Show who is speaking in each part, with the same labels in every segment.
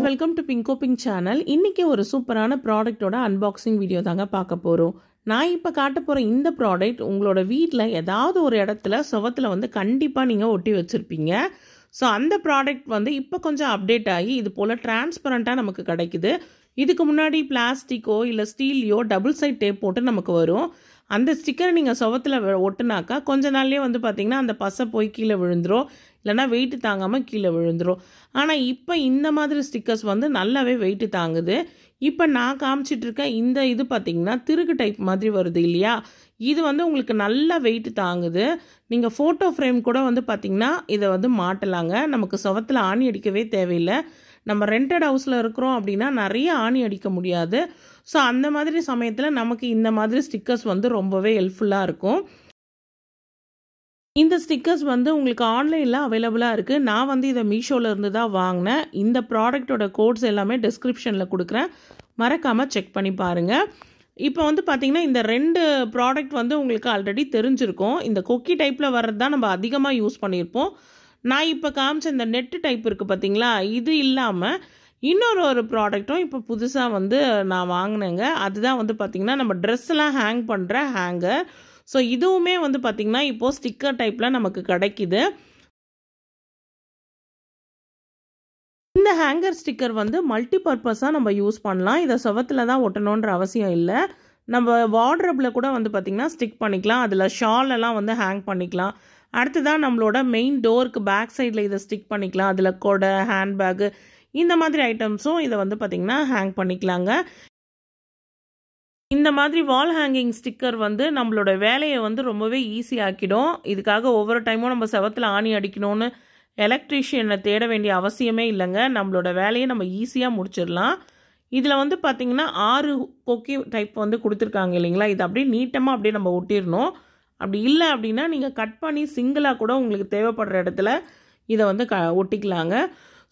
Speaker 1: Welcome to Bingo pink channel. இன்னைக்கு ஒரு சூப்பரான ப்ராடக்ட்டோட அன்பாக்சிங் வீடியோ தாங்க பார்க்க போகிறோம். நான் இப்போ காட்ட போகிற இந்த ப்ராடக்ட் உங்களோட வீட்டில் ஏதாவது ஒரு இடத்துல சுவத்தில் வந்து கண்டிப்பாக நீங்கள் ஒட்டி வச்சுருப்பீங்க. ஸோ அந்த ப்ராடக்ட் வந்து இப்போ கொஞ்சம் அப்டேட் ஆகி இது போல் டிரான்ஸ்பரண்ட்டாக நமக்கு கிடைக்குது. இதுக்கு முன்னாடி பிளாஸ்டிக்கோ இல்லை ஸ்டீல்லையோ டபுள் சைட் டேப் போட்டு நமக்கு வரும். அந்த ஸ்டிக்கரை நீங்கள் சுவத்தில் ஒட்டுனாக்கா கொஞ்ச நாள்லேயே வந்து பார்த்திங்கன்னா அந்த பசை போய் கீழே விழுந்துரும், இல்லைனா வெயிட்டு தாங்காமல் கீழே விழுந்துரும். ஆனால் இப்போ இந்த மாதிரி ஸ்டிக்கர்ஸ் வந்து நல்லாவே வெயிட்டு தாங்குது. இப்போ நான் காமிச்சிட்ருக்க இந்த இது பார்த்திங்கன்னா திருகு டைப் மாதிரி வருது இல்லையா, இது வந்து உங்களுக்கு நல்ல வெயிட் தாங்குது. நீங்கள் ஃபோட்டோ ஃப்ரேம் கூட வந்து பார்த்திங்கன்னா இதை வந்து மாட்டலாங்க. நமக்கு சுவத்தில் ஆணி அடிக்கவே தேவையில்லை. நம்ம ரெண்டட் ஹவுஸில் இருக்கிறோம் அப்படின்னா நிறைய ஆணி அடிக்க முடியாது. ஸோ அந்த மாதிரி சமயத்தில் நமக்கு இந்த மாதிரி ஸ்டிக்கர்ஸ் வந்து ரொம்பவே ஹெல்ப்ஃபுல்லாக இருக்கும். இந்த ஸ்டிக்கர்ஸ் வந்து உங்களுக்கு ஆன்லைனில் அவைலபிளாக இருக்குது. நான் வந்து இதை மீஷோவில் இருந்து தான் வாங்கினேன். இந்த ப்ராடக்டோட கோட்ஸ் எல்லாமே டிஸ்கிரிப்ஷனில் கொடுக்குறேன், மறக்காமல் செக் பண்ணி பாருங்கள். இப்போ வந்து பார்த்திங்கன்னா இந்த ரெண்டு ப்ராடக்ட் வந்து உங்களுக்கு ஆல்ரெடி தெரிஞ்சிருக்கும். இந்த கொக்கி டைப்பில் வர்றது தான் நம்ம அதிகமாக யூஸ் பண்ணியிருப்போம். நான் இப்போ காமிச்ச இந்த நெட்டு டைப் இருக்குது பார்த்திங்களா, இது இல்லாமல் இன்னொரு ப்ராடக்ட்டும் இப்போ புதுசாக வந்து நான் வாங்கினேங்க. அதுதான் வந்து பார்த்திங்கன்னா நம்ம ட்ரெஸ்ஸெல்லாம் ஹேங் பண்ணுற ஹேங்கர். ஸோ இதுவுமே வந்து பார்த்திங்கன்னா இப்போது ஸ்டிக்கர் டைப்பில் நமக்கு கிடைக்கிது. இந்த ஹேங்கர் ஸ்டிக்கர் வந்து மல்டி பர்பஸாக நம்ம யூஸ் பண்ணலாம். இதை சுவத்தில் தான் ஒட்டணுன்ற அவசியம் இல்லை. நம்ம வார்ட்ரோப்பில் கூட வந்து பார்த்திங்கன்னா ஸ்டிக் பண்ணிக்கலாம். அதில் ஷால் எல்லாம் வந்து ஹேங் பண்ணிக்கலாம். அடுத்ததான் நம்மளோட மெயின் டோருக்கு பேக் சைடில் இதை ஸ்டிக் பண்ணிக்கலாம். அதில் கொடை, ஹேண்ட்பேக்கு இந்த மாதிரி ஐட்டம்ஸும் இதை வந்து பார்த்திங்கன்னா ஹேங் பண்ணிக்கலாங்க. இந்த மாதிரி வால் ஹேங்கிங் ஸ்டிக்கர் வந்து நம்மளோட வேலையை வந்து ரொம்பவே ஈஸியாக்கிடும். இதுக்காக ஒவ்வொரு டைமும் நம்ம செவத்தில் ஆணி அடிக்கணும்னு எலக்ட்ரீஷியனை தேட வேண்டிய அவசியமே இல்லைங்க. நம்மளோட வேலையை நம்ம ஈஸியாக முடிச்சிடலாம். இதில் வந்து பார்த்திங்கன்னா 6 கொக்கி டைப் வந்து கொடுத்துருக்காங்க இல்லைங்களா, இது அப்படியே நீட்டமாக அப்படியே நம்ம ஒட்டிடணும். அப்படி இல்லை அப்படின்னா நீங்கள் கட் பண்ணி சிங்கிளாக கூட உங்களுக்கு தேவைப்படுற இடத்துல இதை வந்து ஒட்டிக்கலாங்க.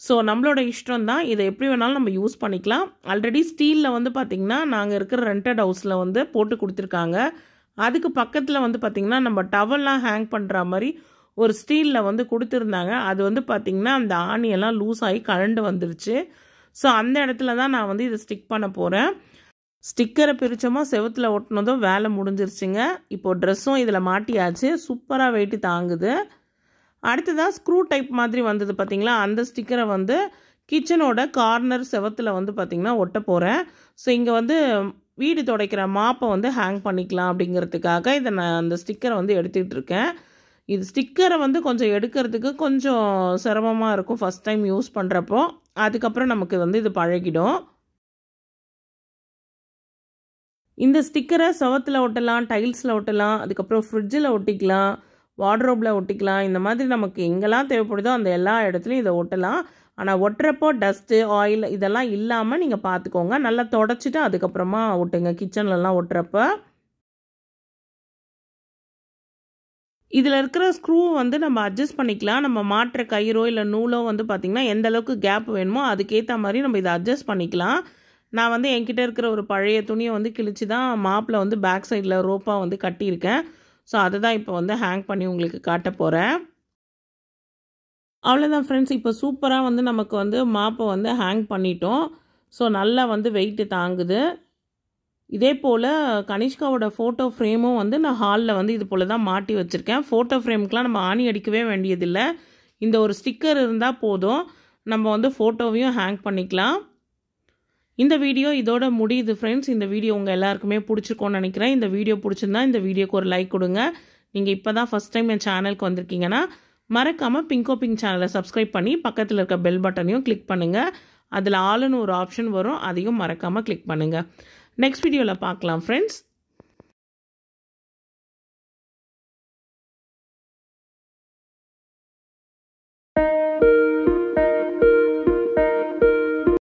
Speaker 1: ஸோ நம்மளோட இஷ்டம் தான், இதை எப்படி வேணாலும் நம்ம யூஸ் பண்ணிக்கலாம். ஆல்ரெடி ஸ்டீலில் வந்து பார்த்திங்கன்னா நாங்கள் இருக்கிற ரெண்டட் ஹவுஸில் வந்து போட்டு கொடுத்துருக்காங்க. அதுக்கு பக்கத்தில் வந்து பார்த்திங்கன்னா நம்ம டவல்லாம் ஹேங் பண்ணுற மாதிரி ஒரு ஸ்டீலில் வந்து கொடுத்துருந்தாங்க. அது வந்து பார்த்திங்கன்னா அந்த ஆணியெல்லாம் லூஸ் ஆகி கழண்டு வந்துருச்சு. ஸோ அந்த இடத்துல தான் நான் வந்து இதை ஸ்டிக் பண்ண போகிறேன். ஸ்டிக்கரை பிரித்தோமா செவத்தில் ஒட்டினதும் வேலை முடிஞ்சிருச்சுங்க. இப்போது ட்ரெஸ்ஸும் இதில் மாட்டியாச்சு, சூப்பராக வெயிட்டு தாங்குது. அடுத்ததாக ஸ்க்ரூ டைப் மாதிரி வந்தது பார்த்திங்களா, அந்த ஸ்டிக்கரை வந்து கிச்சனோட கார்னர் செவத்தில் வந்து பார்த்திங்கன்னா ஒட்ட போகிறேன். ஸோ இங்கே வந்து வீடு துடைக்கிற மாப்பை வந்து ஹேங் பண்ணிக்கலாம் அப்படிங்கிறதுக்காக இதை நான் அந்த ஸ்டிக்கரை வந்து எடுத்துக்கிட்டு இருக்கேன். இது ஸ்டிக்கரை வந்து கொஞ்சம் எடுக்கிறதுக்கு கொஞ்சம் சிரமமாக இருக்கும் ஃபஸ்ட் டைம் யூஸ் பண்ணுறப்போ. அதுக்கப்புறம் நமக்கு வந்து இது பழகிடும். இந்த ஸ்டிக்கரை செவத்தில் ஒட்டலாம், டைல்ஸில் ஒட்டலாம், அதுக்கப்புறம் ஃப்ரிட்ஜில் ஒட்டிக்கலாம், வார்ட்ரோப்பில் ஒட்டிக்கலாம். இந்த மாதிரி நமக்கு எங்கெல்லாம் தேவைப்படுதோ அந்த எல்லா இடத்துலையும் இதை ஒட்டலாம். ஆனால் ஒட்டுறப்போ டஸ்ட்டு, ஆயில் இதெல்லாம் இல்லாமல் நீங்கள் பார்த்துக்கோங்க. நல்லா தொடச்சிட்டு அதுக்கப்புறமா ஒட்டுங்க கிச்சன்லலாம் ஒட்டுறப்ப. இதில் இருக்கிற ஸ்க்ரூ வந்து நம்ம அட்ஜஸ்ட் பண்ணிக்கலாம். நம்ம மாட்டுற கயிறோ இல்லை நூலோ வந்து பார்த்திங்கன்னா எந்த அளவுக்கு கேப் வேணுமோ அதுக்கேற்ற மாதிரி நம்ம இதை அட்ஜஸ்ட் பண்ணிக்கலாம். நான் வந்து என்கிட்ட இருக்கிற ஒரு பழைய துணியை வந்து கிழிச்சு தான் மாப்பில் வந்து பேக் சைடில் ரோப்பாக வந்து கட்டியிருக்கேன். ஸோ அதை தான் இப்போ வந்து ஹேங் பண்ணி உங்களுக்கு காட்ட போகிறேன். அவ்வளோதான் ஃப்ரெண்ட்ஸ், இப்போ சூப்பராக வந்து நமக்கு வந்து மாப்பை வந்து ஹேங் பண்ணிட்டோம். ஸோ நல்லா வந்து வெயிட்டு தாங்குது. இதே போல் கனிஷ்காவோட ஃபோட்டோ ஃப்ரேமும் வந்து நான் ஹாலில் வந்து இது போல் தான் மாட்டி வச்சுருக்கேன். ஃபோட்டோ ஃப்ரேமுக்கெலாம் நம்ம ஆணி அடிக்கவே வேண்டியதில்லை. இந்த ஒரு ஸ்டிக்கர் இருந்தால் போதும், நம்ம வந்து ஃபோட்டோவையும் ஹேங் பண்ணிக்கலாம். இந்த வீடியோ இதோட முடியுது ஃப்ரெண்ட்ஸ். இந்த வீடியோ உங்கள் எல்லாருக்குமே பிடிச்சிருக்கோன்னு நினைக்கிறேன். இந்த வீடியோ பிடிச்சிருந்தா இந்த வீடியோக்கு ஒரு லைக் கொடுங்க. நீங்கள் இப்போ தான் ஃபஸ்ட் டைம் என் சேனலுக்கு வந்திருக்கீங்கன்னா மறக்காமல் பிங்கோ பிங்க் சேனலை சப்ஸ்கிரைப் பண்ணி பக்கத்தில் இருக்க பெல் பட்டனையும் கிளிக் பண்ணுங்கள். அதில் ஆளுன்னு ஒரு ஆப்ஷன் வரும், அதையும் மறக்காமல் கிளிக் பண்ணுங்கள். நெக்ஸ்ட் வீடியோவில் பார்க்கலாம் ஃப்ரெண்ட்ஸ்.